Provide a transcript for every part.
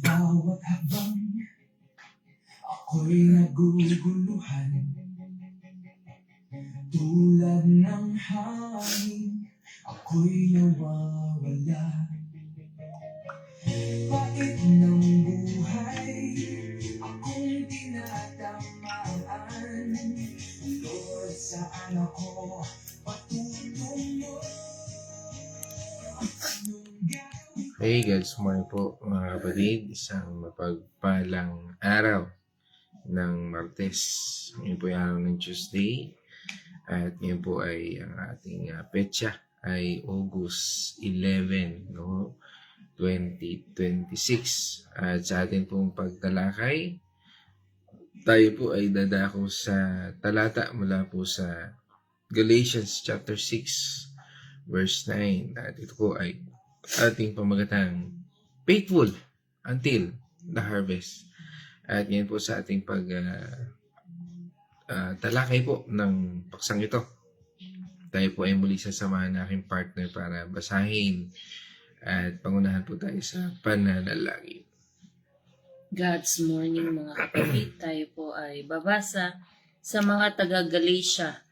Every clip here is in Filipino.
Bawat habang ako'y naguguluhan, tulad ng hangin, ako'y nawawala. Pait ng buhay, akong tinatamaan. Lord, saan ako patutungo? Hey guys, morning po mga kapatid. Isang mapagpalang araw ng Martes. Ngayon po yung araw ng Tuesday. At ngayon po ay ang ating petsa ay August 11, no? 2026. At sa ating pong pagtalakay, tayo po ay dadako sa talata mula po sa Galatians chapter 6 verse 9. At ito po ay ating pamagatang faithful until the harvest. At ngayon po sa ating talakay po ng paksang ito, tayo po ay muli sasamahan ng aking partner para basahin at pangunahan po tayo sa pananalangin. God's morning mga kapatid, tayo po ay babasa sa mga taga-Galatia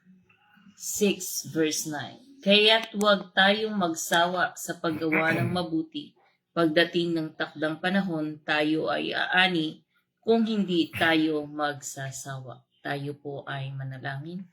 6 verse 9. Kaya't huwag tayong magsawa sa paggawa ng mabuti. Pagdating ng takdang panahon, tayo ay aani kung hindi tayo magsasawa. Tayo po ay manalangin.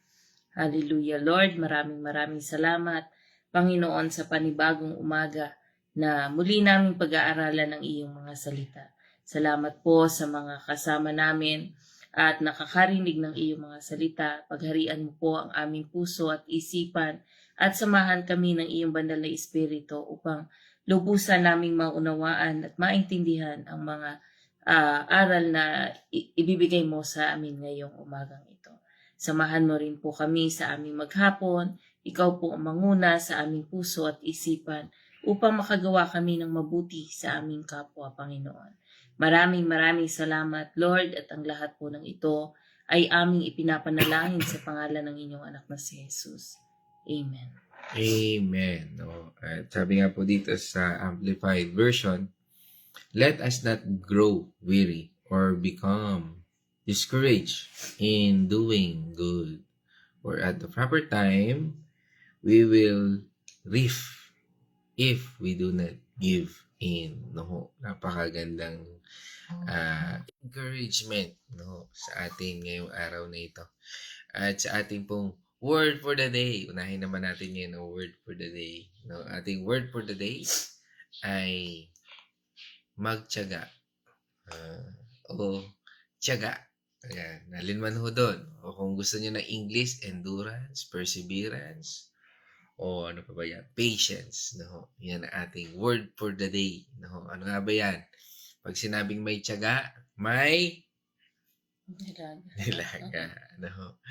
Hallelujah, Lord. Maraming salamat, Panginoon, sa panibagong umaga na muli naming pag-aaralan ng iyong mga salita. Salamat po sa mga kasama namin at nakakarinig ng iyong mga salita. Pagharian mo po ang aming puso at isipan at samahan kami ng iyong banal na Espiritu upang lubusan naming maunawaan at maintindihan ang mga aral na ibibigay mo sa amin ngayong umagang ito. Samahan mo rin po kami sa aming maghapon. Ikaw po ang manguna sa aming puso at isipan upang makagawa kami ng mabuti sa aming kapwa, Panginoon. Maraming salamat, Lord, at ang lahat po ng ito ay aming ipinapanalangin sa pangalan ng inyong anak na si Jesus. Amen. Amen. No? At sabi nga po dito sa Amplified Version, let us not grow weary or become discouraged in doing good. For at the proper time, we will reap if we do not give in. No? Napakagandang encouragement, no, sa ating ngayong araw na ito. At sa ating pong word for the day, unahin naman natin yun, no, word for the day. No, ating word for the day ay magtiyaga o tiyaga. Ayan, nalinman ho doon. O kung gusto niyo ng English, endurance, perseverance, o ano pa ba yan? Patience. No? Yan ang ating word for the day. No? Ano nga ba yan? Pag sinabing may tiyaga, may nilaga. Ano?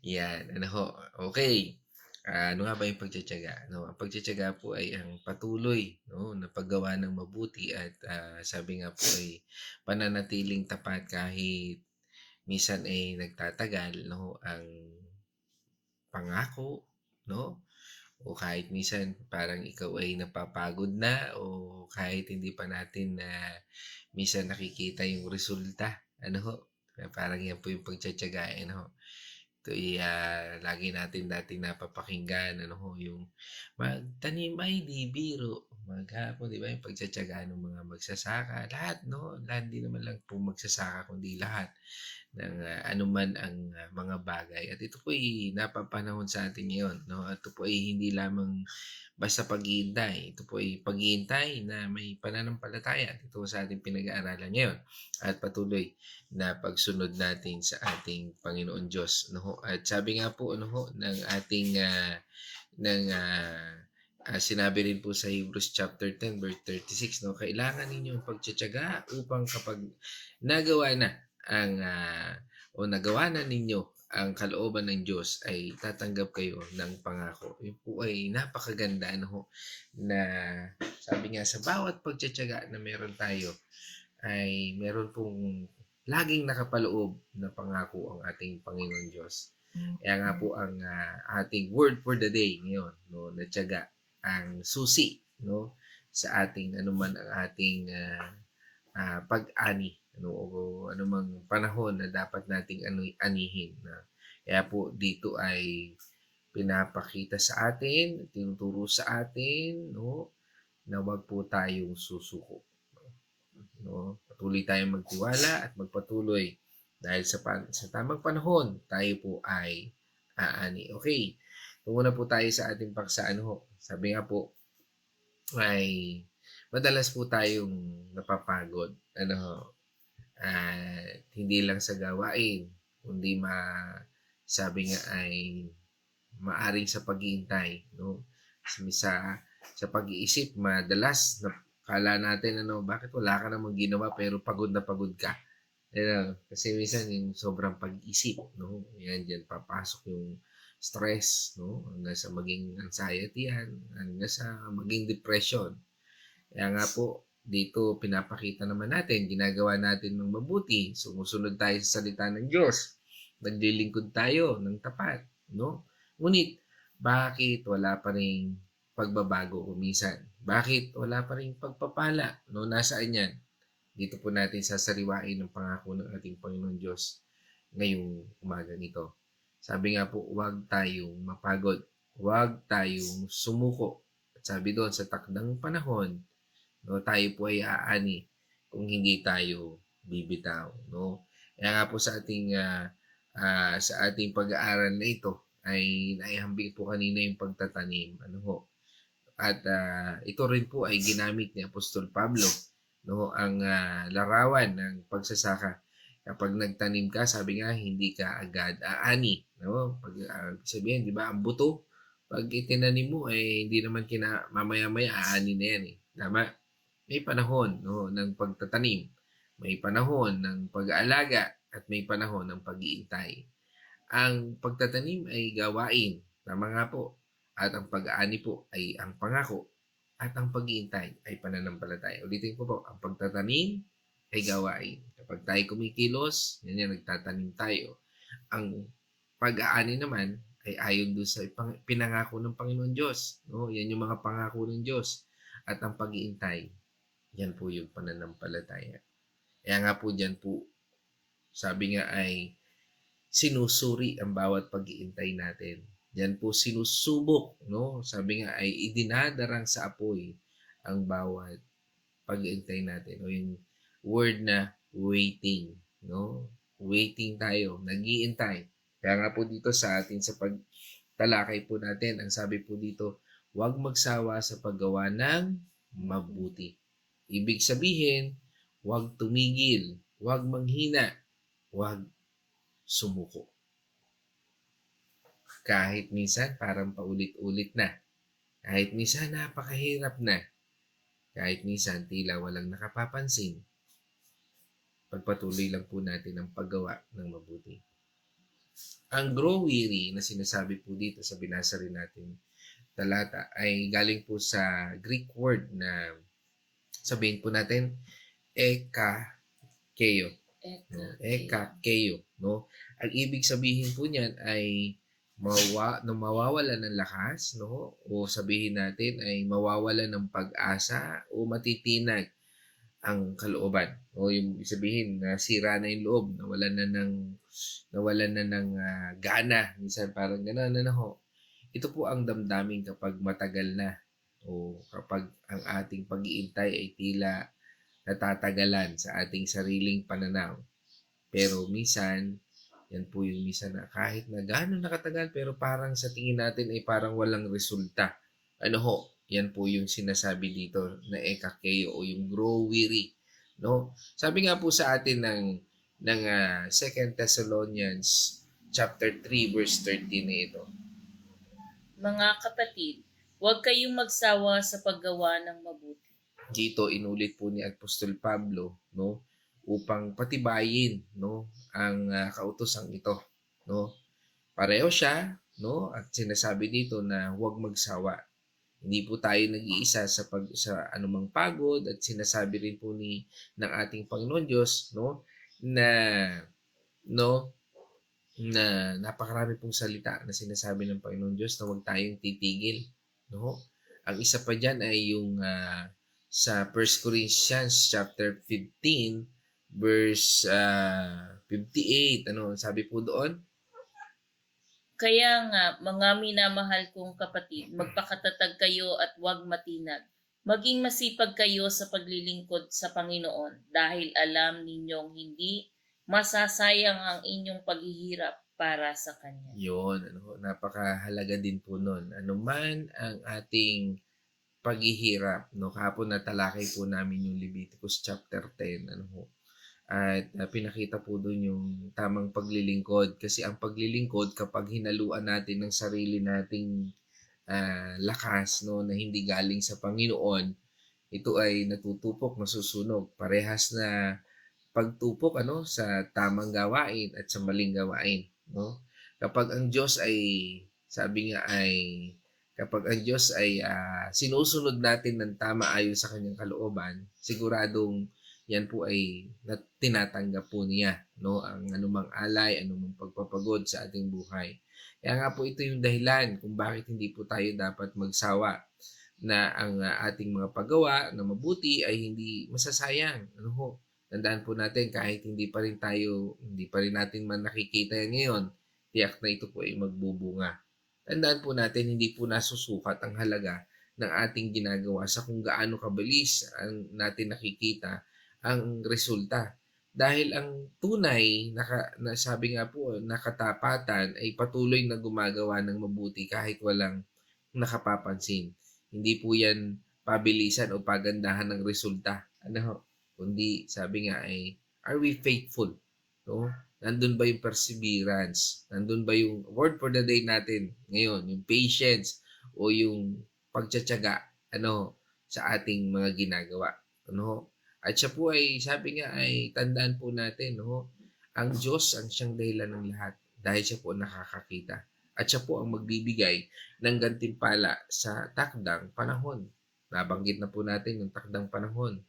Yan. Ano ho? Okay. Ano nga ba yung pagtsatsaga? No? Ang pagtsatsaga po ay ang patuloy, no, na paggawa ng mabuti at sabi nga po ay pananatiling tapat kahit minsan ay nagtatagal, no, ang pangako, no? O kahit minsan parang ikaw ay napapagod na o kahit hindi pa natin minsan nakikita yung resulta. Ano ho? Parang yan po yung pagtsatsagain, ho. Ito lagi natin dating napapakinggan, ano ho, yung magtanim ay di biro. Maghapon, di ba, yung pagtsatsaga ng mga magsasaka. Lahat, no? Lahat, di naman lang po magsasaka, kundi lahat ng anuman ang mga bagay. At ito po ay napapanahon sa atin ngayon, no? At ito po ay hindi lamang basta paghihintay. Ito po ay paghihintay na may pananampalataya. Ito sa ating pinag-aaralan ngayon. At patuloy na pagsunod natin sa ating Panginoon Diyos. No? At sabi nga po ng ating sinabi rin po sa Hebrews chapter 10 verse 36, no, kailangan ninyong pagtsatsaga upang kapag nagawa na ang nagawa na ninyo ang kalooban ng Diyos ay tatanggap kayo ng pangako. Yun po ay napakaganda, no, na sabi nga sa bawat pagtsatsaga na meron tayo ay meron pong laging nakapaloob na pangako ang ating Panginoon Diyos. Kaya nga po ang ating word for the day ngayon, no, na tiyaga ang susi, no, sa ating anuman ang ating pag-ani, ano, o anumang panahon na dapat nating anihin. Kaya po dito ay pinapakita sa atin, tinuturo sa atin, no, na wag po tayong susuko. No? Patuloy tayong magtiwala at magpatuloy dahil sa tamang panahon, tayo po ay aani. Okay, muna po tayo sa ating paksa. Sabi nga po, ay madalas po tayong napapagod. Hindi lang sa gawain, kundi sabi nga ay maaring sa paghihintay, no? Sa pag-iisip, madalas na kala natin bakit wala ka namang ginawa pero pagod na pagod ka. Kasi minsan yung sobrang pag-isip, no? Yan diyan papasok yung stress, no? Hanggang sa maging anxiety yan, hanggang sa maging depression. Kaya nga po, dito pinapakita naman natin, ginagawa natin ng mabuti, sumusunod tayo sa salita ng Diyos, naglilingkod tayo ng tapat, no? Ngunit, bakit wala pa rin pagbabago kuminsan? Bakit wala pa rin pagpapala? No, nasaan yan? Dito po natin sasariwain ng pangako ng ating Panginoon Diyos ngayong umaga nito. Sabi nga po, huwag tayong mapagod. Huwag tayong sumuko. At sabi doon, sa takdang panahon, no, tayo po ay aani kung hindi tayo bibitaw. No? Kaya nga po sa ating pag-aaral na ito, ay naihambing po kanina yung pagtatanim. At ito rin po ay ginamit ni Apostol Pablo, no, ang larawan ng pagsasaka. Kapag nagtanim ka, sabi nga, hindi ka agad aani. No? Sabihin, di ba, ang buto, pag itinanim mo, hindi naman mamaya-maya aani na yan. Tama? May panahon, no, ng pagtatanim. May panahon ng pag-aalaga at may panahon ng pag-iintay. Ang pagtatanim ay gawain, tama nga po. At ang pag-aani po ay ang pangako. At ang pag-iintay ay pananampalataya. Ulitin ko po, ang pagtatanim ay gawain. Kapag tayo kumikilos, yan nagtatanim tayo. Ang pag-aani naman ay ayon doon sa pinangako ng Panginoon Diyos. No? Yan yung mga pangako ng Diyos. At ang pag-iintay, yan po yung pananampalataya. Kaya nga po dyan po, sabi nga ay sinusuri ang bawat pag-iintay natin. Yan po sinusubok, no? Sabi nga ay idinadarang sa apoy ang bawat pag-iintay natin. O yung word na waiting, no? Waiting tayo, nag-iintay. Kaya nga po dito sa atin sa pagtalakay po natin, ang sabi po dito, huwag magsawa sa paggawa ng mabuti. Ibig sabihin, huwag tumigil, huwag manghina, huwag sumuko. Kahit minsan parang paulit-ulit na. Kahit minsan napakahirap na. Kahit minsan tila walang nakapapansin. Pagpatuloy lang po natin ang paggawa ng mabuti. Ang grow weary na sinasabi po dito sa binasa rin natin talata ay galing po sa Greek word na sabihin po natin ekakeio. Ekakeio, no? Ang ibig sabihin po niyan ay mawawala ng lakas, no? O sabihin natin ay mawawala ng pag-asa o matitinag ang kalooban. O yung sabihin na sira na yung loob, nawalan na ng gana. Minsan parang gano'n na ho. Ito po ang damdamin kapag matagal na o kapag ang ating pag-iintay ay tila natatagalan sa ating sariling pananaw. Pero minsan, yan po yung minsan na kahit na gano'n nakatagal pero parang sa tingin natin ay parang walang resulta. Yan po yung sinasabi dito na ekakeio o yung grow weary. No? Sabi nga po sa atin ng 2 Thessalonians chapter 3 verse 13 na ito. Mga kapatid, huwag kayong magsawa sa paggawa ng mabuti. Dito inulit po ni Apostol Pablo, no, upang patibayin, no, ang kautosang ito, no. Pareho siya, no, at sinasabi dito na huwag magsawa. Hindi po tayo nag-iisa sa anumang pagod at sinasabi rin po ng ating Panginoon Diyos, no, na no na napakarami pong salita na sinasabi ng Panginoon Diyos na huwag tayong titigil, no? Ang isa pa diyan ay yung sa 1 Corinthians chapter 15 verse 58, ano sabi po doon? Kaya nga, mga minamahal kong kapatid, magpakatatag kayo at huwag matinag. Maging masipag kayo sa paglilingkod sa Panginoon dahil alam ninyong hindi masasayang ang inyong paghihirap para sa Kanya. Yun, napakahalaga din po nun. Ano man ang ating paghihirap, no? Kahapon natalakay po namin yung Leviticus chapter 10, at pinakita po doon yung tamang paglilingkod. Kasi ang paglilingkod, kapag hinaluan natin ng sarili nating lakas, no, na hindi galing sa Panginoon, ito ay natutupok, nasusunog. Parehas na pagtupok sa tamang gawain at sa maling gawain, no? Kapag ang Diyos ay sabi nga ay kapag ang Diyos ay sinusunod natin ng tama ayon sa kanyang kalooban, siguradong yan po ay tinatanggap po niya, no, ang anumang alay, anumang pagpapagod sa ating buhay. Kaya nga po ito yung dahilan kung bakit hindi po tayo dapat magsawa na ang ating mga paggawa na mabuti ay hindi masasayang. Tandaan po natin kahit hindi pa rin natin man nakikita yan ngayon, tiyak na ito po ay magbubunga. Tandaan po natin hindi po nasusukat ang halaga ng ating ginagawa sa kung gaano kabilis ang natin nakikita ang resulta. Dahil ang tunay na sabi nga po nakatapatan ay patuloy na gumagawa ng mabuti kahit walang nakapapansin. Hindi po yan pabilisan o pagandahan ng resulta. Kundi sabi nga ay, are we faithful? No? Nandun ba yung perseverance? Nandun ba yung word for the day natin ngayon? Yung patience o yung pagtsatsaga sa ating mga ginagawa. At siya po ay, sabi nga ay, tandaan po natin, ang Diyos ang siyang dahilan ng lahat dahil siya po nakakakita. At siya po ang magbibigay ng gantimpala sa takdang panahon. Nabanggit na po natin yung takdang panahon.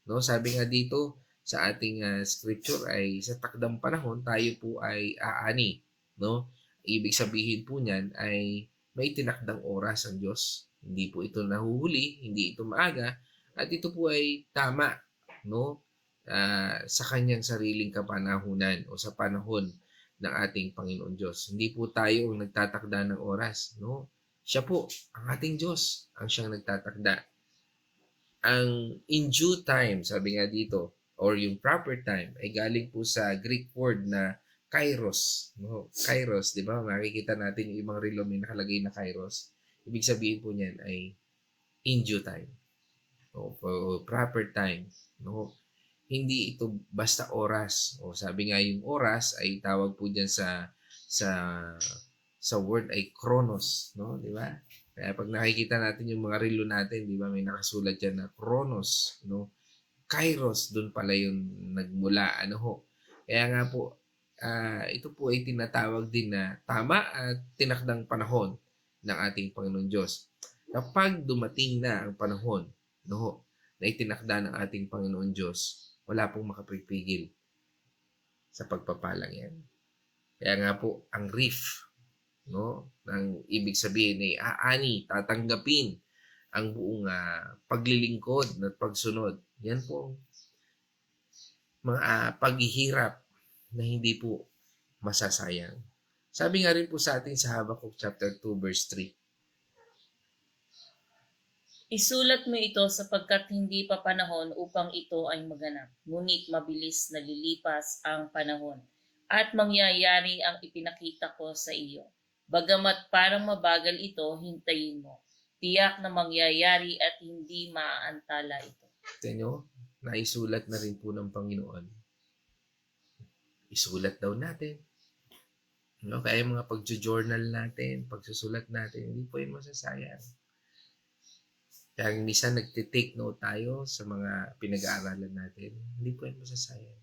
No, sabi nga dito sa ating scripture ay sa takdang panahon tayo po ay aani, no? Ibig sabihin po niyan ay may tinakdang oras ang Diyos. Hindi po ito nahuhuli, hindi ito maaga, at ito po ay tama, no? Sa kanyang sariling kapanahunan o sa panahon ng ating Panginoon Diyos. Hindi po tayo ang nagtatakda ng oras, no? Siya po, ang ating Diyos, ang siyang nagtatakda. Ang in due time, sabi nga dito, or yung proper time, ay galing po sa Greek word na kairos. No? Kairos, di ba? Makikita natin yung ibang relo may nakalagay na kairos. Ibig sabihin po niyan ay in due time. O proper time. No? Hindi ito basta oras. O sabi nga yung oras ay tawag po diyan sa word ay chronos, no? Di ba? Kaya pag nakikita natin yung mga relo natin, di ba, may nakasulat dyan na chronos, no? Kairos, doon pala yung nagmula, Kaya nga po, ito po ay tinatawag din na tama at tinakdang panahon ng ating Panginoon Diyos. Kapag dumating na ang panahon, na itinakda ng ating Panginoon Diyos, wala pong makapipigil sa pagpapalang yan. Kaya nga po, ang reef, ang ibig sabihin ay aani, tatanggapin ang buong paglilingkod at pagsunod. Yan po mga paghihirap na hindi po masasayang. Sabi nga rin po sa atin sa Habakkuk chapter 2 verse 3. Isulat mo ito sapagkat hindi pa panahon upang ito ay maganap, ngunit mabilis na lilipas ang panahon at mangyayari ang ipinakita ko sa iyo. Bagamat parang mabagal ito, hintayin mo. Tiyak na mangyayari at hindi maaantala ito. Ito naisulat na rin po ng Panginoon. Isulat daw natin. Kaya mga pag-journal natin, pagsusulat natin, hindi po yun masasayang. Kaya minsan nagtitake note tayo sa mga pinag-aaralan natin, hindi po yun masasayang.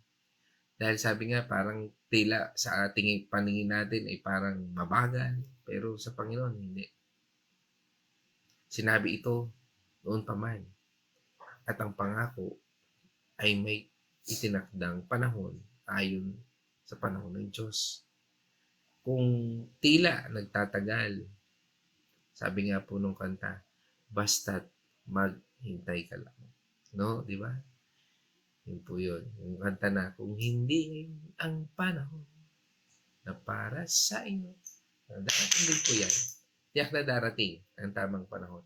Dahil sabi nga, parang tila sa ating paningin natin ay parang mabagal, pero sa Panginoon, hindi. Sinabi ito noon pa man. At ang pangako ay may itinakdang panahon ayon sa panahon ng Diyos. Kung tila nagtatagal, sabi nga po nung kanta, basta't maghintay ka lang. No? Di ba? Yun po yun. Yung kanta na, kung hindi ang panahon na para sa inyo, darating din po yan. Tiyak na darating ang tamang panahon.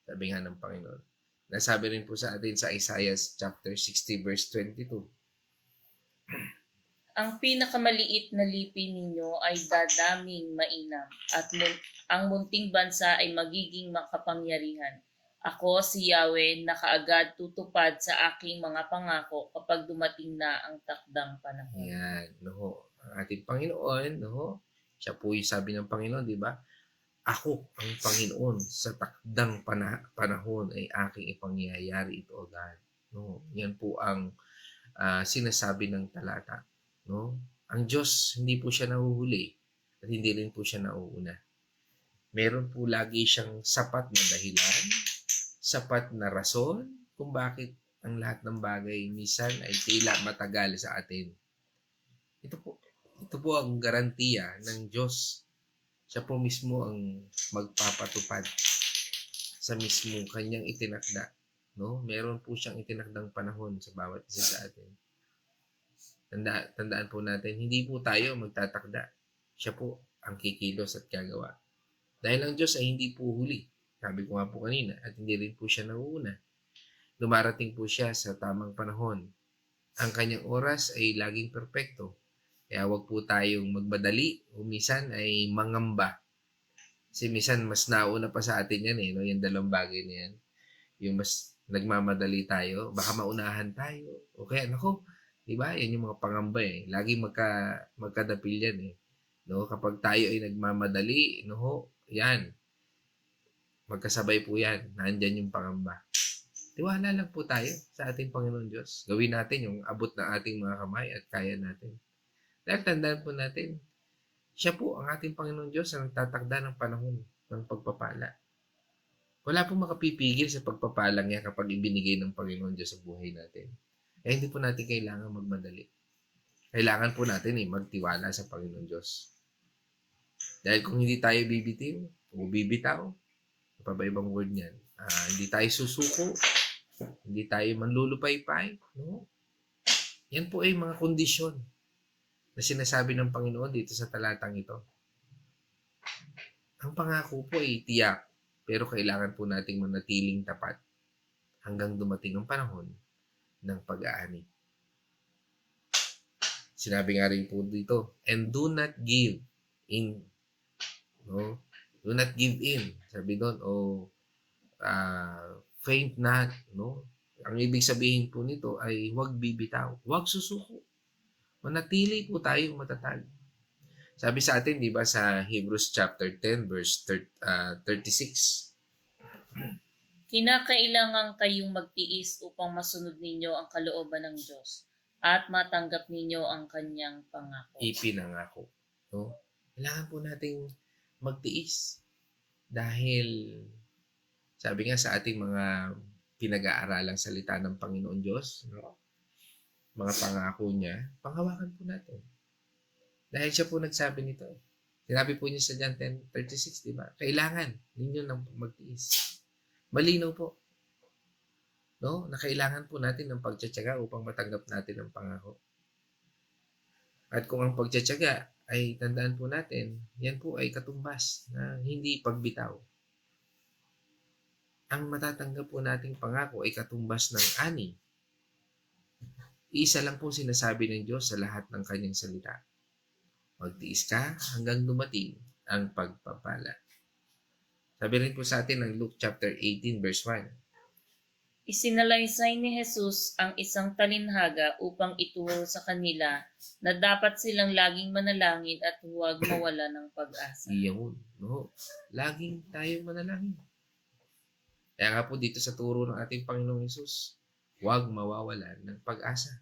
Sabi nga ng Panginoon. Nasabi rin po sa atin sa Isaiah chapter 60 verse 22. Ang pinakamaliit na lipi ninyo ay dadaming mainam at ang munting bansa ay magiging makapangyarihan. Ako si Yahweh na kaagad tutupad sa aking mga pangako kapag dumating na ang takdang panahon. Yan. No? Ang ating Panginoon, no? Siya po yung sabi ng Panginoon, di ba? Ako ang Panginoon sa takdang panahon ay aking ipangyayari ito agad. No? Yan po ang sinasabi ng talata. No? Ang Diyos, hindi po siya nahuhuli at hindi rin po siya nauuna. Meron po lagi siyang sapat na dahilan, sapat na rason kung bakit ang lahat ng bagay minsan ay tila matagal sa atin. Ito po ang garantiya ng Diyos. Siya po mismo ang magpapatupad sa mismo kanyang itinakda. No? Meron po siyang itinakdang panahon sa bawat isa sa atin. Tandaan po natin, hindi po tayo magtatakda. Siya po ang kikilos at gagawa. Dahil ang Diyos ay hindi po huli. Sabi ko nga po kanina, at hindi rin po siya nauuna. Dumarating po siya sa tamang panahon. Ang kanyang oras ay laging perpekto. Kaya wag po tayong magmadali o minsan ay mangamba. Kasi minsan mas nauna pa sa atin yan no? Yung dalawang bagay na yan. Yung mas nagmamadali tayo, baka maunahan tayo. O kaya, nako, diba? Yan yung mga pangamba Laging magkadapil yan No? Kapag tayo ay nagmamadali, no? Yan. Magkasabay po yan. Nandyan yung pangamba. Tiwala lang po tayo sa ating Panginoon Diyos. Gawin natin yung abot ng ating mga kamay at kaya natin. Dahil tandaan po natin, siya po ang ating Panginoon Diyos na nagtatakda ng panahon ng pagpapala. Wala pong makapipigil sa pagpapalang niya kapag ibinigay ng Panginoon Diyos sa buhay natin. Kaya hindi po natin kailangan magmadali. Kailangan po natin magtiwala sa Panginoon Diyos. Dahil kung hindi tayo bibitiw o bibitaw, pa ba ibang word niyan? Hindi tayo susuko, hindi tayo manlulupaypay, no? Yan po ay mga kondisyon na sinasabi ng Panginoon dito sa talatang ito. Ang pangako po ay tiyak, pero kailangan po nating manatiling tapat hanggang dumating ang panahon ng pag-aani. Sinabi nga rin po dito, and do not give in. No? Do not give in. Sabi doon, faint not. No? Ang ibig sabihin po nito ay huwag bibitaw, huwag susuko. Manatili po tayong matatag. Sabi sa atin, di ba, sa Hebrews chapter 10, verse 36. Kinakailangan kayong magtiis upang masunod ninyo ang kalooban ng Diyos at matanggap ninyo ang kanyang pangako. Ipinangako. No? Kailangan po nating magtiis. Dahil, sabi nga sa ating mga pinag-aaralang salita ng Panginoon Diyos, no? Mga pangako niya, panghawakan po natin. Dahil siya po nagsabi nito. Sinabi po niya sa John 10:36, di ba? Kailangan ninyo nang magtiis. Malinaw po. No? Na kailangan po natin ng pagtsatsaga upang matanggap natin ang pangako. At kung ang pagtsatsaga ay tandaan po natin, yan po ay katumbas na hindi pagbitaw. Ang matatanggap po nating pangako ay katumbas ng ani. Isa lang po sinasabi ng Diyos sa lahat ng kanyang salita. Magtiis ka hanggang dumating ang pagpapala. Sabi rin po sa atin ng Luke chapter 18 verse 1. Isinalaysay ni Jesus ang isang talinhaga upang ituro sa kanila na dapat silang laging manalangin at huwag mawala ng pag-asa. Iyon, no? Laging tayong manalangin. Kaya nga po dito sa turo ng ating Panginoong Jesus, huwag mawawalan ng pag-asa.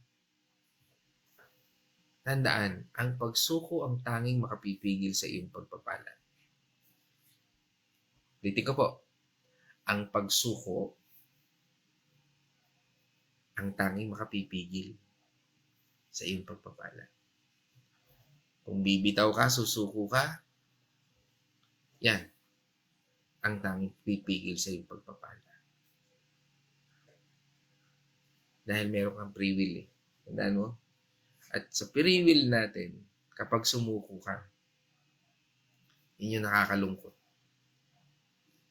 Tandaan, ang pagsuko ang tanging makapipigil sa iyong pagpapala. Ulitin ko po. ang pagsuko ang tanging makapipigil sa iyong pagpapala. Kung bibitaw ka, susuko ka, yan ang tanging pipigil sa iyong pagpapala. Dahil meron kang free will eh. Tandaan mo? At sa free will natin, kapag sumuko ka, yun yung nakakalungkot.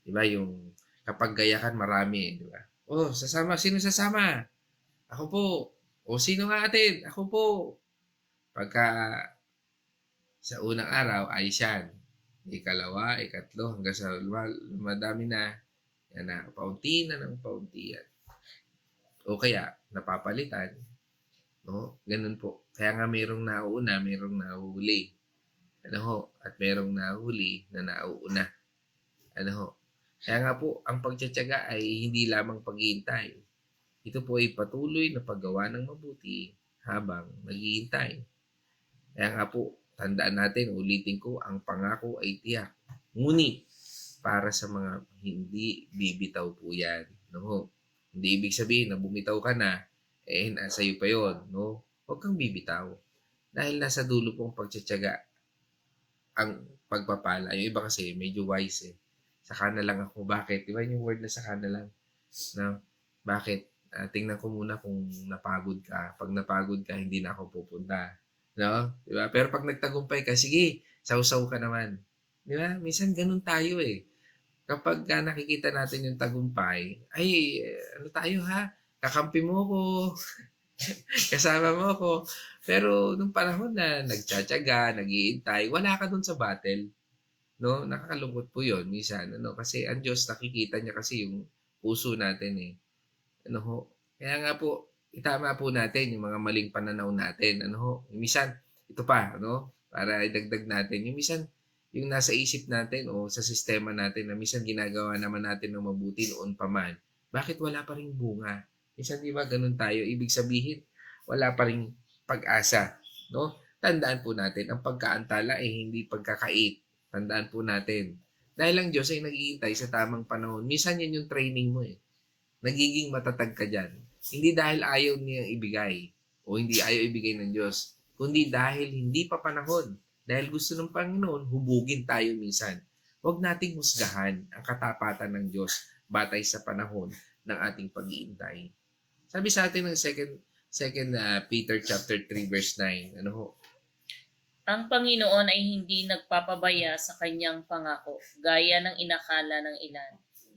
Diba? Yung kapag gayakan, marami eh. Diba? Oh, sasama. Sino sasama? Ako po. O sino nga atin? Ako po. Pagka sa unang araw, ay siyan. Ikalawa, ikatlo, hanggang sa madami na. Yan na, paunti na ng paunti yan. O kaya, napapalitan. No? Ganun po. Kaya nga mayroong nauuna, mayroong nahuli. Ano ho? At mayroong nahuli na nauuna. Ano ho? Kaya nga po, ang pagtsatsaga ay hindi lamang paghihintay. Ito po ay patuloy na paggawa ng mabuti habang naghihintay. Kaya nga po, tandaan natin, ulitin ko, ang pangako ay tiyak. Ngunit, para sa mga hindi bibitaw po yan. No? Hindi ibig sabihin na bumitaw ka na, nasa iyo pa yun. No? Huwag kang bibitaw. Dahil nasa dulo pong pagtsatsaga ang pagpapala. Yung iba kasi medyo wise eh. Saka na lang ako. Bakit? Di ba yung word na saka na lang? No? Bakit? Tingnan ko muna kung napagod ka. Pag napagod ka, hindi na ako pupunta. No? Di ba? Pero pag nagtagumpay ka, sige, sausaw ka naman. Di ba? Minsan ganun tayo eh. Kapag nakikita natin yung tagumpay, ay, ano tayo ha? Kakampi mo ko. Kasama mo ko. Pero nung panahon na nagtsatsaga, nag-iintay, wala ka dun sa battle. No? Nakakalungkot po yun minsan. Ano? Kasi ang Diyos, nakikita niya kasi yung puso natin eh. Ano ho? Kaya nga po, itama po natin yung mga maling pananaw natin. Ano ho? Yung minsan, ito pa, ano? Para idagdag natin. Yung minsan, yung nasa isip natin o sa sistema natin na minsan ginagawa naman natin ng mabuti noon pa man. Bakit wala pa rin bunga? Minsan, di ba, ganun tayo. Ibig sabihin, wala pa rin pag-asa. No? Tandaan po natin, ang pagkaantala ay hindi pagkakait. Tandaan po natin. Dahil ang Diyos ay nag-iintay sa tamang panahon. Minsan yan yung training mo eh. Nagiging matatag ka dyan. Hindi dahil ayaw niyang ibigay o hindi ayaw ibigay ng Diyos, kundi dahil hindi pa panahon. Dahil gusto ng Panginoon, hubugin tayo minsan. Huwag nating husgahan ang katapatan ng Diyos batay sa panahon ng ating pag-iintay. Sabi sa atin ng 2 Peter chapter 3 verse 9, ano ho? Ang Panginoon ay hindi nagpapabaya sa kanyang pangako, gaya ng inakala ng ilan.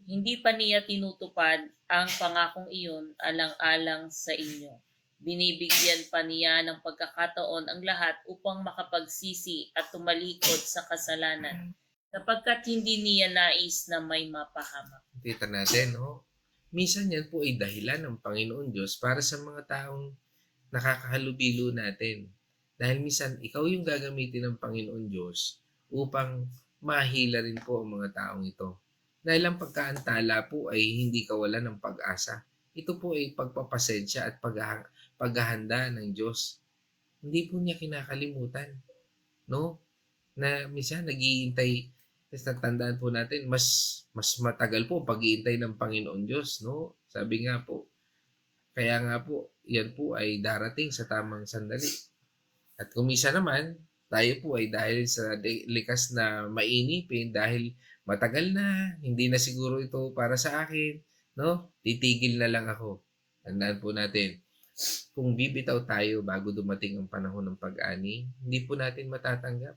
Hindi pa niya tinutupad ang pangakong iyon alang-alang sa inyo. Binibigyan pa niya ng pagkakataon ang lahat upang makapagsisi at tumalikod sa kasalanan, sapagkat hindi niya nais na may mapahamak. Kita natin, no? Minsan yan po ay dahilan ng Panginoon Diyos para sa mga taong nakakahalubilo natin. Dahil minsan, ikaw yung gagamitin ng Panginoon Diyos upang mahila rin po ang mga taong ito. Dahil ang pagkaantala po ay hindi kawalan ng pag-asa. Ito po ay pagpapasensya at paghahanda ng Diyos. Hindi po niya kinakalimutan. No? Na minsan nag-iintay, tandaan po natin, mas matagal po pag-iintay ng Panginoon Diyos. No? Sabi nga po, kaya nga po, yan po ay darating sa tamang sandali. At kung minsan naman, tayo po ay dahil sa likas na mainipin, dahil matagal na, hindi na siguro ito para sa akin, no? Titigil na lang ako. Tandaan po natin, kung bibitaw tayo bago dumating ang panahon ng pag-ani, hindi po natin matatanggap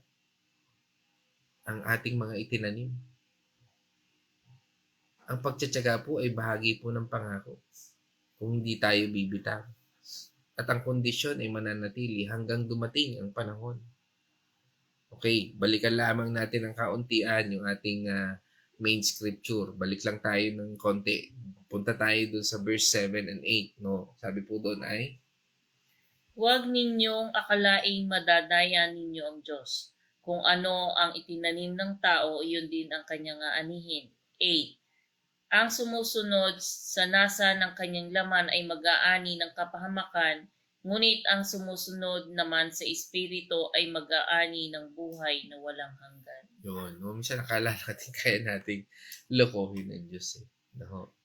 ang ating mga itinanim. Ang pagtsatsaga po ay bahagi po ng pangako kung hindi tayo bibitaw. At ang kondisyon ay mananatili hanggang dumating ang panahon. Okay, balikan lamang natin ng kauntian yung ating main scripture. Balik lang tayo ng konti. Punta tayo dun sa verse 7 and 8. No? Sabi po doon ay, Huwag ninyong akalaing madadaya ninyo ang Diyos. Kung ano ang itinanim ng tao, yun din ang kanyang aanihin. 8. Ang sumusunod sa nasa ng kanyang laman ay mag-aani ng kapahamakan, ngunit ang sumusunod naman sa espiritu ay mag-aani ng buhay na walang hanggan. yun. No? Minsan nakala natin kaya nating lokohin ng Diyos. Eh. No,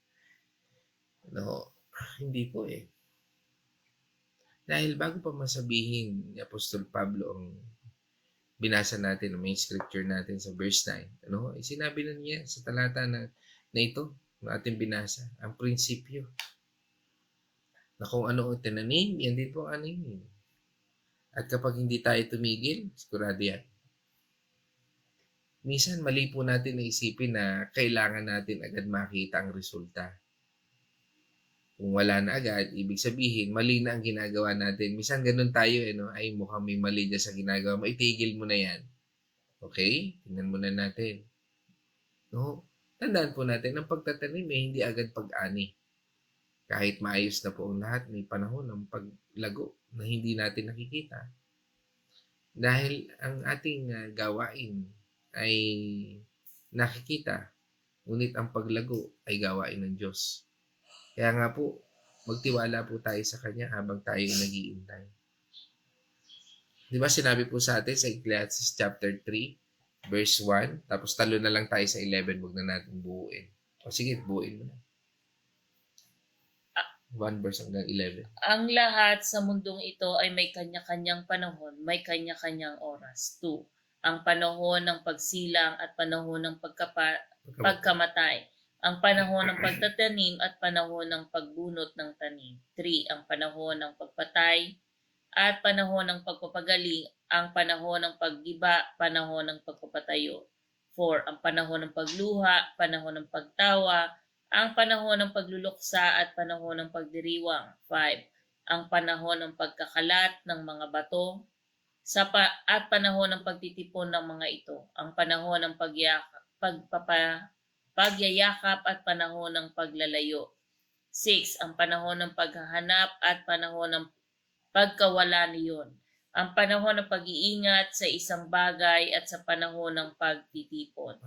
no, hindi po eh. Dahil bago pa masabihin ni Apostol Pablo ang binasa natin, ang main scripture natin sa verse 9, ano, sinabi na niya sa talata na ito, na ating binasa, ang prinsipyo. Na kung ano ang tinanim, yan din po ang anihin. At kapag hindi tayo tumigil, sigurado yan. Minsan, mali po natin na isipin na kailangan natin agad makita ang resulta. Kung wala na agad, ibig sabihin, mali na ang ginagawa natin. Minsan ganun tayo, no? Ay, mukhang may mali dyan sa ginagawa mo. Itigil mo na yan. Okay? Tingnan muna natin. No? Tandaan po natin, ang pagtatanim hindi agad pag-ani. Kahit maayos na po ang lahat, may panahon ng paglago na hindi natin nakikita. Dahil ang ating gawain ay nakikita, ngunit ang paglago ay gawain ng Diyos. Kaya nga po, magtiwala po tayo sa Kanya habang tayo ay nag-iintay. Di ba sinabi po sa atin sa Ecclesiastes chapter 3, verse 1, tapos talo na lang tayo sa 11, huwag na natin buuin. O sige, buuin mo na. 1 verse hanggang 11. Ang lahat sa mundong ito ay may kanya-kanyang panahon, may kanya-kanyang oras. 2. Ang panahon ng pagsilang at panahon ng pagkamatay. Ang panahon ng pagtatanim at panahon ng pagbunot ng tanim. 3. Ang panahon ng pagpatay at panahon ng pagpapagaling. Ang panahon ng paggiba, panahon ng pagpapatayo. 4. Ang panahon ng pagluha, panahon ng pagtawa, ang panahon ng pagluluksa at panahon ng pagdiriwang. 5. Ang panahon ng pagkakalat ng mga bato at panahon ng pagtitipon ng mga ito. Ang panahon ng pagyayakap at panahon ng paglalayo. 6. Ang panahon ng paghahanap at panahon ng pagkawala niyon. Ang panahon ng pag-iingat sa isang bagay at sa panahon ng pagtitipon.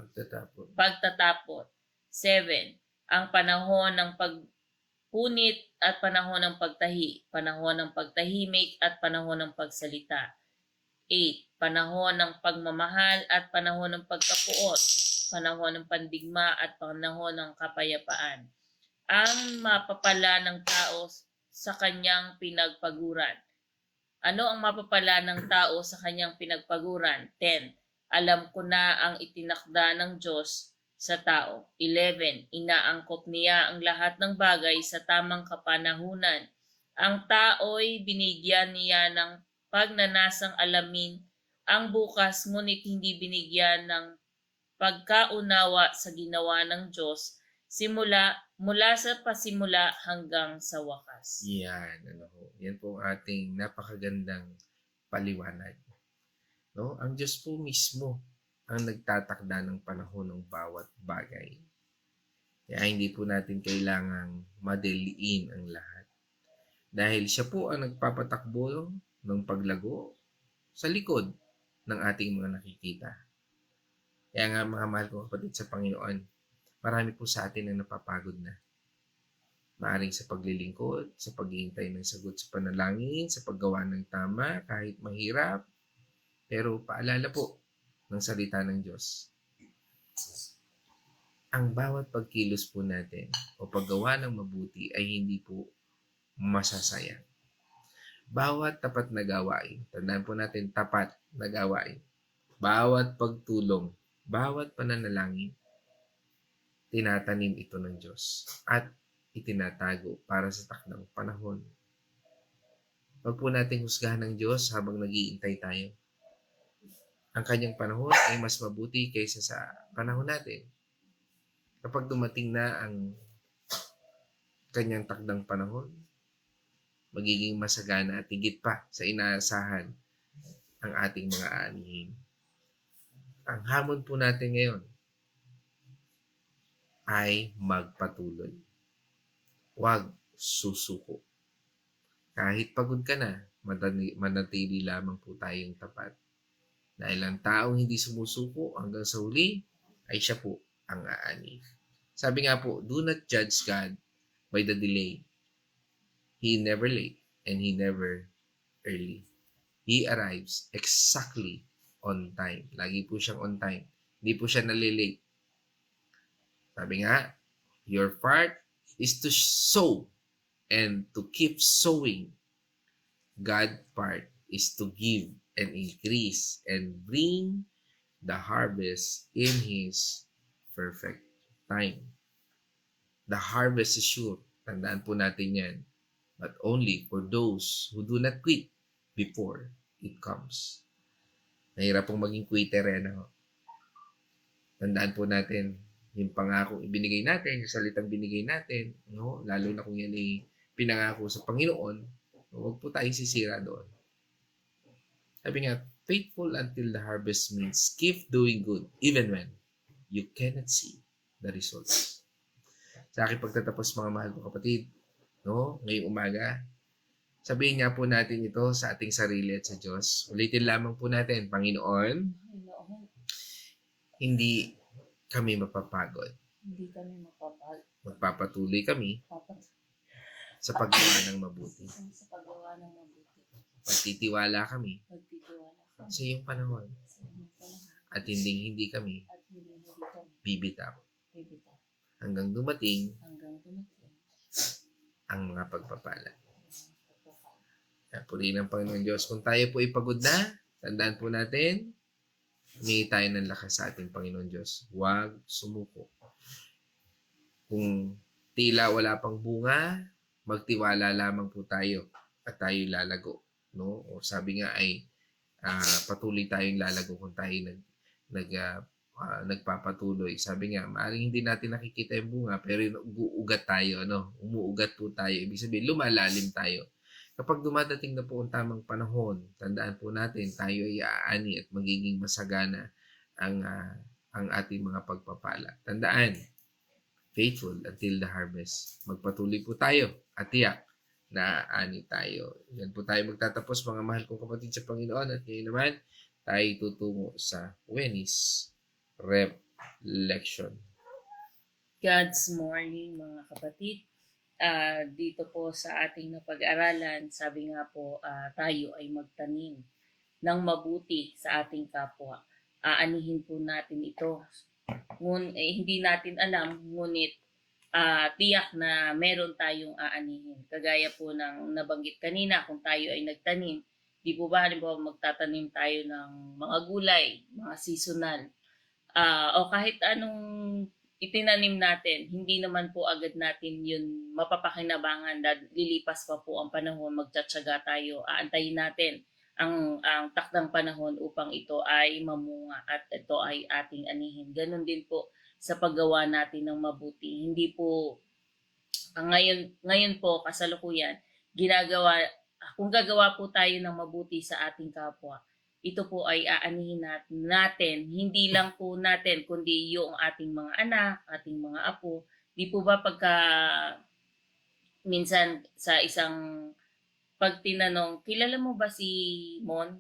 Pagtatapon. 7. Ang panahon ng pagpunit at panahon ng pagtahi, panahon ng pagtahimik at panahon ng pagsalita. 8. Panahon ng pagmamahal at panahon ng pagkapuot, panahon ng pandigma at panahon ng kapayapaan. Ang mapapala ng tao sa kanyang pinagpaguran. Ano ang mapapala ng tao sa kanyang pinagpaguran? 10. Alam ko na ang itinakda ng Diyos sa tao. 11. Inaangkop niya ang lahat ng bagay sa tamang kapanahunan. Ang tao'y binigyan niya ng pagnanasang alamin ang bukas, ngunit hindi binigyan ng pagkaunawa sa ginawa ng Diyos mula sa pasimula hanggang sa wakas. Yan, yan po ang ating napakagandang paliwanag. No? Ang Diyos po mismo ang nagtatakda ng panahon ng bawat bagay. Kaya hindi po natin kailangang madaliin ang lahat. Dahil siya po ang nagpapatakbo ng paglago sa likod ng ating mga nakikita. Kaya nga mga mahal kong kapatid sa Panginoon, marami po sa atin ang napapagod na. Maaring sa paglilingkod, sa paghihintay ng sagot sa panalangin, sa paggawa ng tama, kahit mahirap. Pero paalala po, ng salita ng Diyos. Ang bawat pagkilos po natin o paggawa ng mabuti ay hindi po masasayang. Bawat tapat na gawain, tandaan po natin tapat na gawain, bawat pagtulong, bawat pananalangin, tinatanim ito ng Diyos at itinatago para sa takdang panahon. Huwag po nating husgahan ng Diyos habang nag-iintay tayo. Ang kanyang panahon ay mas mabuti kaysa sa panahon natin. Kapag dumating na ang kanyang takdang panahon, magiging masagana at higit pa sa inaasahan ang ating mga aanihin. Ang hamon po natin ngayon ay magpatuloy. Huwag susuko. Kahit pagod ka na, manatili lamang po tayong tapat. Dahil ang taong hindi sumusuko hanggang sa huli ay siya po ang aani. Sabi nga po, do not judge God by the delay. He never late and He never early. He arrives exactly on time. Lagi po siyang on time. Hindi po siya nalilate. Sabi nga, Your part is to sow and to keep sowing. God's part is to give and increase and bring the harvest in His perfect time. The harvest is sure. Tandaan po natin yan. But only for those who do not quit before it comes. Nahirap pong maging quitter yan. Tandaan po natin yung pangako ibinigay natin, yung salitang binigay natin, no? Lalo na kung yan ay pinangako sa Panginoon, huwag po tayong sisira doon. Sabi nga, faithful until the harvest means keep doing good even when you cannot see the results. Sa aking pagtatapos, mga mahal ko kapatid, no? Ngayong umaga, sabihin nga po natin ito sa ating sarili at sa Diyos. Ulitin lamang po natin, Panginoon, Panginoon, hindi kami mapapagod. hindi kami Magpapatuloy kami mapapagod sa paggawa ng mabuti. sa paggawa ng mabuti. Pagtitiwala kami Magtitiwala kami sa iyong panahon sa inyong panahon at hindi kami at hindi kami bibitaw bibitaw hanggang dumating hanggang dumating ang mga pagpapala. Kaya purihin ng Panginoon Diyos. Kung tayo po ay pagod na, tandaan po natin, humingi tayo ng lakas sa ating Panginoon Diyos. Huwag sumuko. Kung tila wala pang bunga, magtiwala lamang po tayo at tayo lalago. No? O sabi nga ay patuloy tayong lalago kung tayo nagpapatuloy. Sabi nga, maaaring hindi natin nakikita yung bunga, pero uugat tayo, umuugat po tayo. Ibig sabihin, lumalalim tayo. Kapag dumadating na po ang tamang panahon, tandaan po natin, tayo ay aani at magiging masagana ang ating mga pagpapala. Tandaan, faithful until the harvest. Magpatuloy po tayo at tiyak na aani tayo. Yan po tayo magtatapos, mga mahal kong kapatid sa Panginoon. At ngayon naman, tayo tutungo sa Venice Reflection. God's morning, mga kapatid. Dito po sa ating napag-aralan, sabi nga po, tayo ay magtanim ng mabuti sa ating kapwa. Aanihin po natin ito. Hindi natin alam, ngunit tiyak na meron tayong aanihin. Kagaya po ng nabanggit kanina, kung tayo ay nagtanim, di po ba halimbawa magtatanim tayo ng mga gulay, mga seasonal, o kahit anong itinanim natin, hindi naman po agad natin yun mapapakinabangan. Lilipas pa po ang panahon, magtsatsaga tayo, aantayin natin ang takdang panahon upang ito ay mamunga at ito ay ating anihin. Ganon din po sa paggawa natin ng mabuti. Hindi po, ngayon po, kasalukuyan, kung gagawa po tayo ng mabuti sa ating kapwa, ito po ay aanihin natin, hindi lang po natin, kundi yung ating mga anak, ating mga apo. Di po ba pagka minsan sa isang pag tinanong, kilala mo ba si Mon?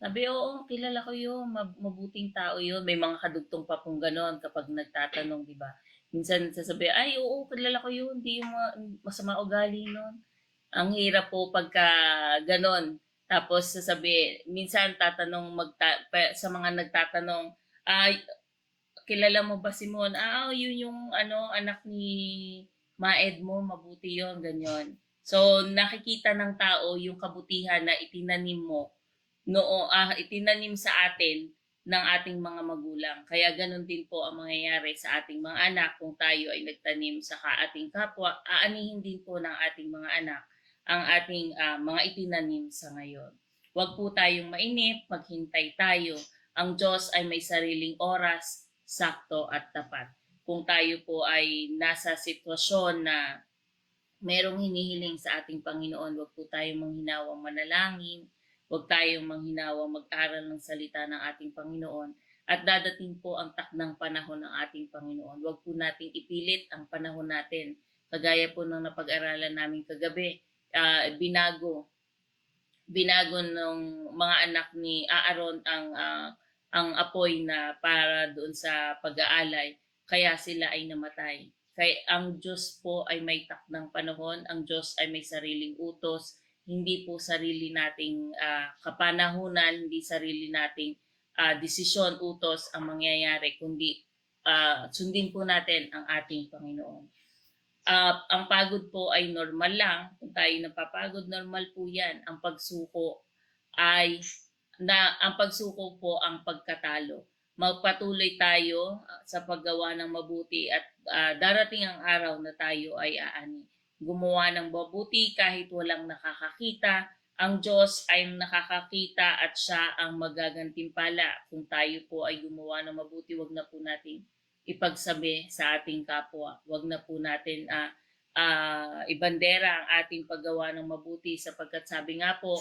Sabi, oo, kilala ko yun, mabuting tao yun. May mga kadugtong pa pong ganon kapag nagtatanong, di ba? Minsan sasabi, ay, oo, kilala ko yun, di yung masama ugali nun. Ang hirap po pagka ganon. Tapos sasabi, minsan tatanong sa mga nagtatanong, ay, kilala mo ba si Mon? Yun yung anak ni Maed mo, mabuti yon, ganyan. So nakikita ng tao yung kabutihan na itinanim mo, itinanim sa atin ng ating mga magulang. Kaya ganun din po ang mangyayari sa ating mga anak kung tayo ay nagtanim sa ating kapwa, aanihin din po ng ating mga anak ang ating mga itinanim sa ngayon. Huwag po tayong mainip, maghintay tayo. Ang Diyos ay may sariling oras, sakto at tapat. Kung tayo po ay nasa sitwasyon na merong hinihiling sa ating Panginoon, huwag po tayong manghinawang manalangin, huwag tayong manghinawang mag-aral ng salita ng ating Panginoon, at dadating po ang takdang panahon ng ating Panginoon. Huwag po nating ipilit ang panahon natin. Kagaya po ng napag-aralan namin kagabi, binago ng mga anak ni Aaron ang apoy na para doon sa pag-aalay, kaya sila ay namatay. Kaya ang Diyos po ay may takdang panahon, ang Diyos ay may sariling utos, hindi po sarili nating kapanahunan, hindi sarili nating desisyon, utos ang mangyayari, kundi sundin po natin ang ating Panginoon. Ang pagod po ay normal lang. Kung tayo napapagod, normal po yan. Ang pagsuko po ang pagkatalo. Magpatuloy tayo sa paggawa ng mabuti at darating ang araw na tayo ay aani. Gumawa ng mabuti kahit walang nakakakita. Ang Diyos ay nakakakita at siya ang magagantimpala. Kung tayo po ay gumawa ng mabuti, wag na po natin ipagsabi sa ating kapwa. Wag na po natin ibandera ang ating paggawa ng mabuti sapagkat sabi nga po,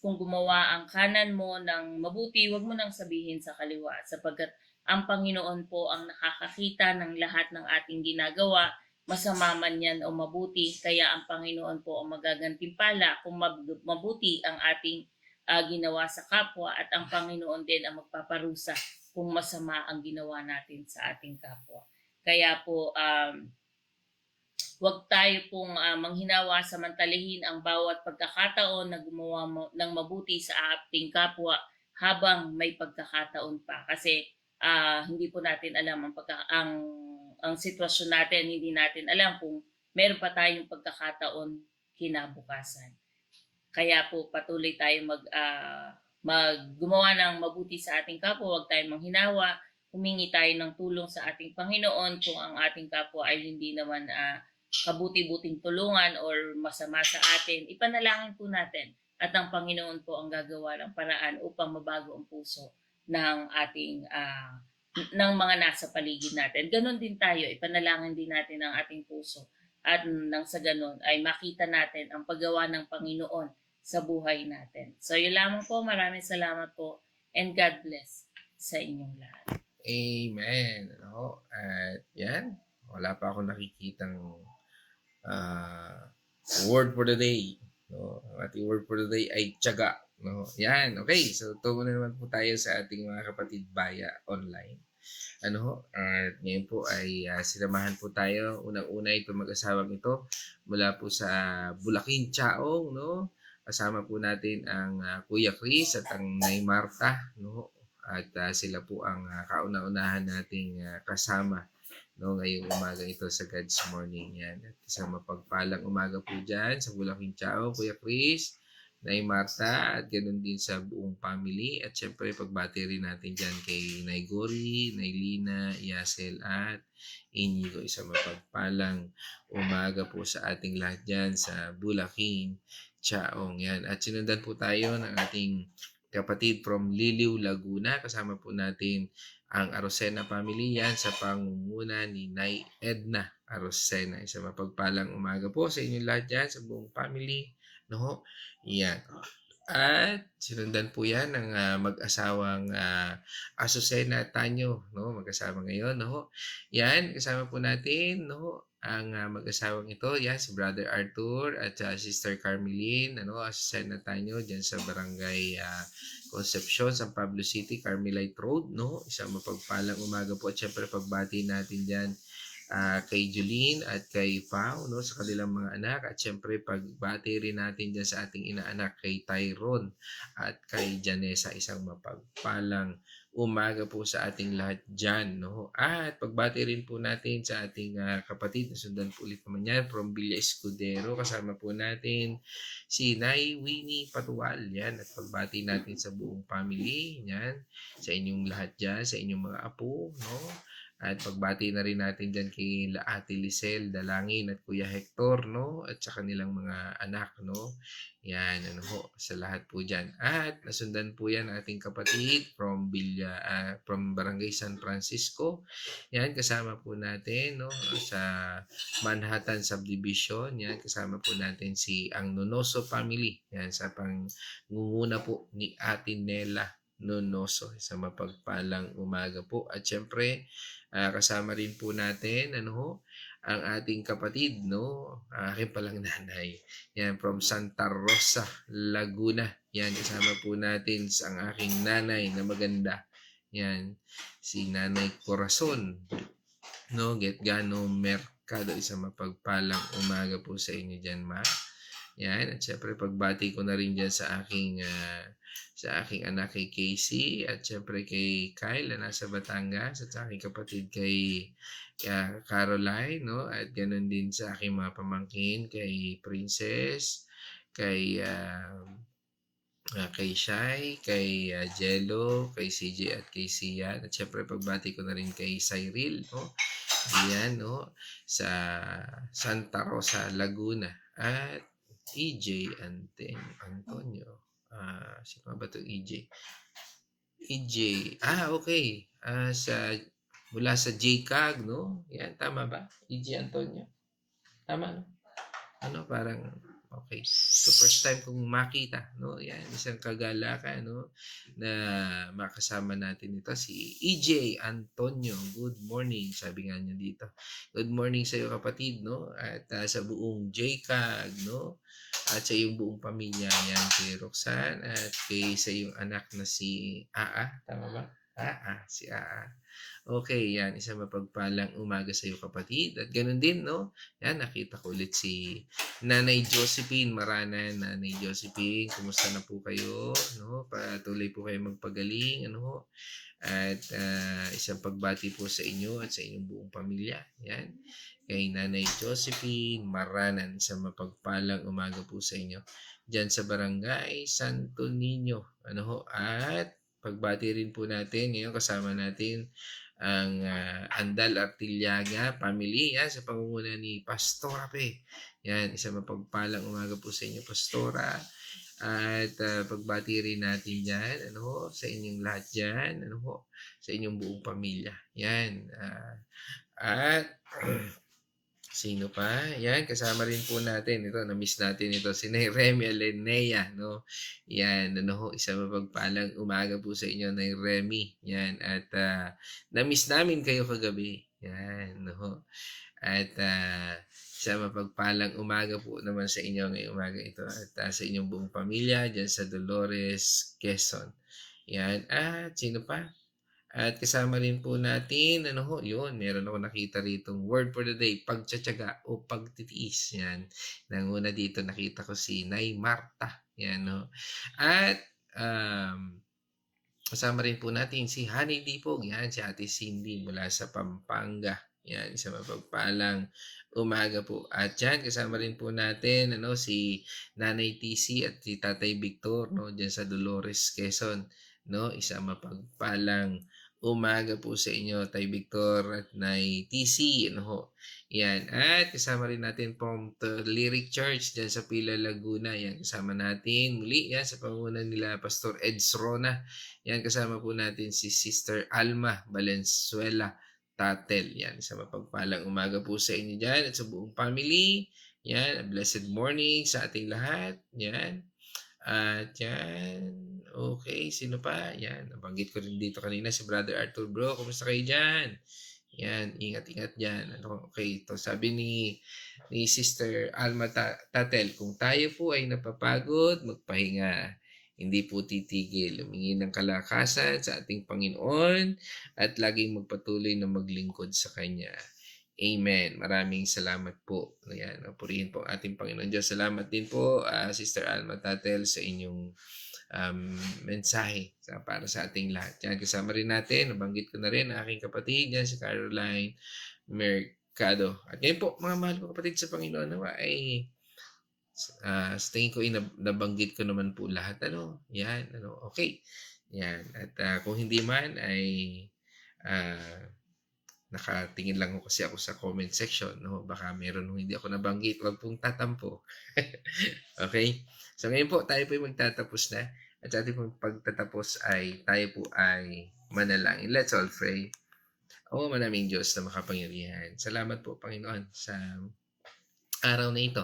kung gumawa ang kanan mo ng mabuti, wag mo nang sabihin sa kaliwa sapagkat ang Panginoon po ang nakakakita ng lahat ng ating ginagawa, masama man yan o mabuti, kaya ang Panginoon po ang magagantimpala kung mabuti ang ating ginawa sa kapwa at ang Panginoon din ang magpaparusa kung masama ang ginawa natin sa ating kapwa. Kaya po, huwag tayo pong manghinawa samantalahin ang bawat pagkakataon na gumawa ng mabuti sa ating kapwa habang may pagkakataon pa. Kasi hindi po natin alam ang sitwasyon natin, hindi natin alam kung meron pa tayong pagkakataon kinabukasan. Kaya po patuloy tayo gumawa ng mabuti sa ating kapwa, huwag tayong manghinawa, humingi tayo ng tulong sa ating Panginoon kung ang ating kapwa ay hindi naman kabuti-buting tulungan or masama sa atin, ipanalangin po natin at ang Panginoon po ang gagawa ng paraan upang mabago ang puso ng ating ng mga nasa paligid natin. Ganon din tayo, ipanalangin din natin ang ating puso at nang sa ganon ay makita natin ang paggawa ng Panginoon sa buhay natin. So yun lamang po, maraming salamat po and God bless sa inyong lahat. Amen. At yan, wala pa ako nakikitang word for the day. Ang ating word for the day ay tiyaga. Yan, okay. So, tungo na naman po tayo sa ating mga kapatid baya online. At ngayon po ay sinamahan po tayo. Unang-una ito mag-asawang ito mula po sa Bulacan, Chaong, Kasama po natin ang Kuya Chris at ang Nay Marta, At sila po ang kauna-unahan nating kasama ngayong umaga ito sa God's Morning. Yan. At isang mapagpalang umaga po dyan sa Bulacan, Chaong, Kuya Chris, Nay Marta, at ganoon din sa buong family. At syempre, pagbati rin natin dyan kay Nay Gori, Nay Lina, Yasel, at Inigo. Isang mapagpalang umaga po sa ating lahat dyan sa Bulacan, Chaong. Yan. At sinundan po tayo ng ating kapatid from Liliw, Laguna. Kasama po natin ang Arosena family yan sa pangunguna ni Nay Edna Arosena. Isang mapagpalang umaga po sa inyong lahat dyan sa buong family. Yan. At sinundan po yan ng mag-asawang Azucena at Tanyo. Mag-asawa ngayon. Yan. Kasama po natin ang mag-asawang ito, si Brother Arthur at Sister Carmeline, Azucena Tanyo, dyan sa Barangay Concepcion, San Pablo City, Carmelite Road, Isang mapagpalang umaga po. At syempre, pagbati natin dyan kay Julene at kay Pao, sa kanilang mga anak. At syempre, pagbati rin natin dyan sa ating inaanak kay Tyrone at kay Janessa. Isang mapagpalang umaga po sa ating lahat dyan. At pagbati rin po natin sa ating kapatid, nasundan po ulit naman yan, from Villa Escudero. Kasama po natin si Nay Winnie Patual. Yan. At pagbati natin sa buong family. Yan. Sa inyong lahat dyan, sa inyong mga apo. At pagbati na rin natin dyan kay Ate Lisel Dalangin at Kuya Hector, at sa kanilang mga anak, Yan, sa lahat po dyan. At nasundan po yan ating kapatid from Barangay San Francisco. Yan, kasama po natin, sa Manhattan Subdivision. Yan, kasama po natin ang Nonoso family. Yan, sa pangunguna po ni Ate Nela Nonoso. Sa mapagpalang umaga po. At syempre, kasama rin po natin ang ating kapatid, aking palang nanay. Yan, from Santa Rosa, Laguna. Yan, kasama po natin ang aking nanay na maganda. Yan, si Nanay Corazon. Getgano Mercado. Isang mapagpalang umaga po sa inyo dyan, ma. Yan, at syempre pagbati ko na rin dyan sa aking sa aking anak kay Casey at syempre kay Kyle na nasa Batangas at sa aking kapatid kay Caroline, no? At ganoon din sa aking mga pamangkin kay Princess, kay kay Shai, kay Jello, kay CJ at kay Sian. At syempre pagbati ko na rin kay Cyril, no? Diyan, no? Sa Santa Rosa, Laguna. At EJ Antonio. Sino ba 'to EJ? EJ. Okay. Mula sa JCAG, no? Yan, tama ba? EJ Antonio. Tama, no? Parang okay. So first time kong makita, no? Yan, isang kagalakan, no? Na makasama natin ito si EJ Antonio. Good morning, sabi nga niya dito. Good morning sa iyo kapatid, no? At sa buong JCAG, no? At sa iyong buong pamilya, yan kay Roxanne at kay sa iyong anak na si tama ba? Si Okay, yan. Isang mapagpalang umaga sa iyo kapatid. At ganun din, no? Yan, nakita ko ulit si Nanay Josephine Maranan. Nanay Josephine, kumusta na po kayo? No? Patuloy po kayo magpagaling. Ano? At isang pagbati po sa inyo at sa inyong buong pamilya. Yan. Kay Nanay Josephine Maranan. Isang mapagpalang umaga po sa inyo. Diyan sa Barangay Santo Niño. At pagbati rin po natin. Ngayon kasama natin ang Andal Artillaga family yan, sa pangunguna ni Pastora Pe. Yan, isang mapagpalang umaga po sa inyo, Pastora. At pagbati rin natin dyan, sa inyong lahat dyan, sa inyong buong pamilya. Yan. At sino pa? Yan, kasama rin po natin. Ito, na-miss natin ito. Si Remy Alenea, no? Yan, isang mapagpalang umaga po sa inyo, Nay Remy. Yan, at na-miss namin kayo kagabi. Yan, At isang mapagpalang umaga po naman sa inyo ngayong umaga ito. At sa inyong buong pamilya, dyan sa Dolores, Quezon. Yan, at sino pa? At kasama rin po natin, yun, meron ako nakita rito, word for the day, pagtsatsaga o pagtitiis. Yan. Nanguna dito nakita ko si Nay Marta. Yan, At kasama rin po natin si Honey Dipog. Yan, si Ate Cindy mula sa Pampanga. Yan, isang mapagpalang umaga po. At yan, kasama rin po natin, si Nanay TC at si Tatay Victor, dyan sa Dolores, Quezon. Isang mapagpalang umaga po sa inyo, Tay Victor at Nay TC. Yan. At kasama rin natin from the Lyric Church dyan sa Pila, Laguna. Yan, kasama natin muli yan sa pangunan nila Pastor Ed Srona. Yan, kasama po natin si Sister Alma Valenzuela Tatel. Yan, isang mapagpalang umaga po sa inyo dyan at sa buong family. Yan, a blessed morning sa ating lahat. Yan. At yan. Okay, sino pa? Yan, nabanggit ko rin dito kanina si Brother Arthur Bro. Kumusta kayo dyan? Yan, ingat-ingat dyan. Okay, ito sabi ni Sister Alma Tatel, kung tayo po ay napapagod, magpahinga. Hindi po titigil. Humingi ng kalakasan sa ating Panginoon at laging magpatuloy na maglingkod sa Kanya. Amen. Maraming salamat po. Ayan, purihin po ating Panginoon Diyos. Salamat din po, Sister Alma Tatel, sa inyong mensahe para sa ating lahat. Yan, kasama rin natin, nabanggit ko na rin ang aking kapatid, yan si Caroline Mercado. At ngayon po, mga mahal ko kapatid sa Panginoon, ay sa tingin ko, nabanggit ko naman po lahat. Yan, okay. Yan, at kung hindi man, ay nakatingin lang kasi ako sa comment section. Baka meron hindi ako nabanggit, wag pong tatampo. Okay? So ngayon po, tayo po magtatapos na. At sa ating pagtatapos ay tayo po ay manalangin. Let's all pray. O manaming Diyos na makapangyarihan. Salamat po, Panginoon, sa araw na ito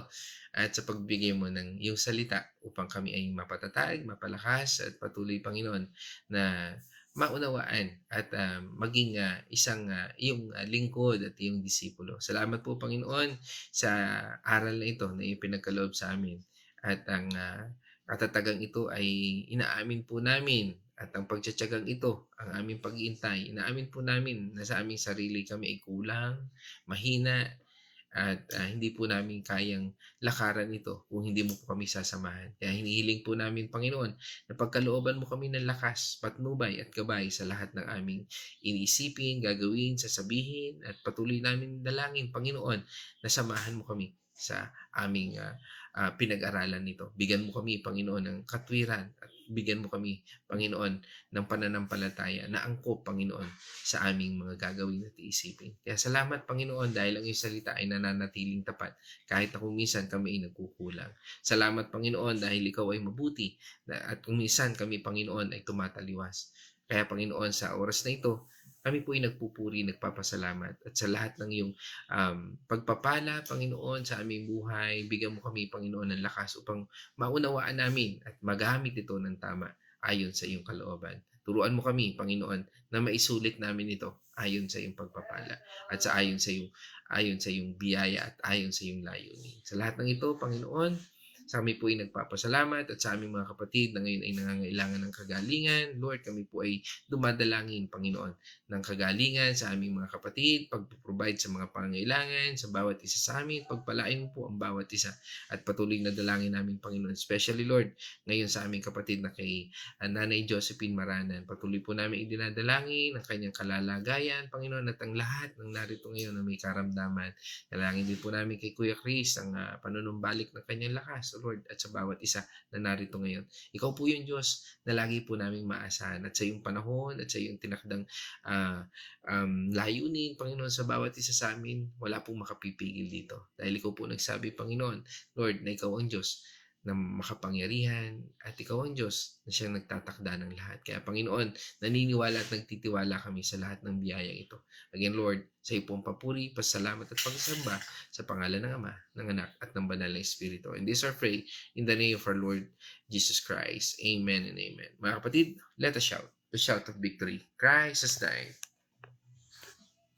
at sa pagbigay mo ng iyong salita upang kami ay mapatatag, mapalakas at patuloy, Panginoon, na maunawaan at maging isang iyong lingkod at iyong disipulo. Salamat po, Panginoon, sa aral na ito na iyong pinagkaloob sa amin. At ang katatagang ito ay inaamin po namin at ang pagtsatsagang ito, ang aming pag-iintay, inaamin po namin na sa aming sarili kami ay kulang, mahina, At hindi po namin kayang lakaran ito kung hindi mo po kami sasamahan. Kaya hinihiling po namin, Panginoon, na pagkalooban mo kami ng lakas, patnubay at gabay sa lahat ng aming iniisipin, gagawin, sasabihin, at patuloy namin dalangin, Panginoon, na samahan mo kami sa aming pinag-aralan nito. Bigyan mo kami, Panginoon, ng katwiran at bigyan mo kami, Panginoon, ng pananampalataya na angkop, Panginoon, sa aming mga gagawin at iisipin. Kaya salamat, Panginoon, dahil ang iyong salita ay nananatiling tapat kahit na kung minsan kami ay nagkukulang. Salamat, Panginoon, dahil ikaw ay mabuti at kung minsan kami, Panginoon, ay tumataliwas. Kaya, Panginoon, sa oras na ito, kami po ay nagpupuri, nagpapasalamat at sa lahat ng iyong pagpapala, Panginoon, sa aming buhay, bigyan mo kami, Panginoon, ng lakas upang maunawaan namin at magamit ito ng tama ayon sa iyong kalooban. Turuan mo kami, Panginoon, na maisulit namin ito ayon sa iyong pagpapala at ayon sa iyong biyaya at ayon sa iyong layunin. Sa lahat ng ito, Panginoon, sa kami po ay nagpapasalamat at sa aming mga kapatid na ngayon ay nangangailangan ng kagalingan. Lord, kami po ay dumadalangin, Panginoon, ng kagalingan sa aming mga kapatid, pag-provide sa mga pangangailangan sa bawat isa sa amin, pagpalain mo po ang bawat isa at patuloy na dalangin namin, Panginoon. Especially, Lord, ngayon sa aming kapatid na kay Nanay Josephine Maranan. Patuloy po namin idinadalangin ang kanyang kalalagayan, Panginoon, at ang lahat ng narito ngayon na may karamdaman. Dalangin din po namin kay Kuya Chris ang panunumbalik ng kanyang lakas, Lord, at sa bawat isa na narito ngayon. Ikaw po yung Diyos na lagi po naming maasahan at sa iyong panahon at sa iyong tinakdang layunin, Panginoon, sa bawat isa sa amin, wala pong makapipigil dito. Dahil ikaw po nagsabi, Panginoon, Lord, na ikaw ang Diyos na makapangyarihan at ikaw ang Diyos na siyang nagtatakda ng lahat. Kaya, Panginoon, naniniwala at nagtitiwala kami sa lahat ng biyayang ito. Again, Lord, sa iyo pong papuri, pasalamat at pagsamba sa pangalan ng Ama, ng Anak at ng Banal na Espiritu. And this I pray in the name of our Lord Jesus Christ. Amen and amen. Mga kapatid, let us shout the shout of victory. Christ has died.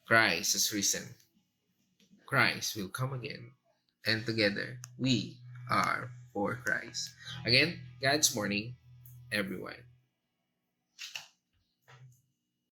Christ has risen. Christ will come again. And together, we are for Christ. Again, God's morning, everyone.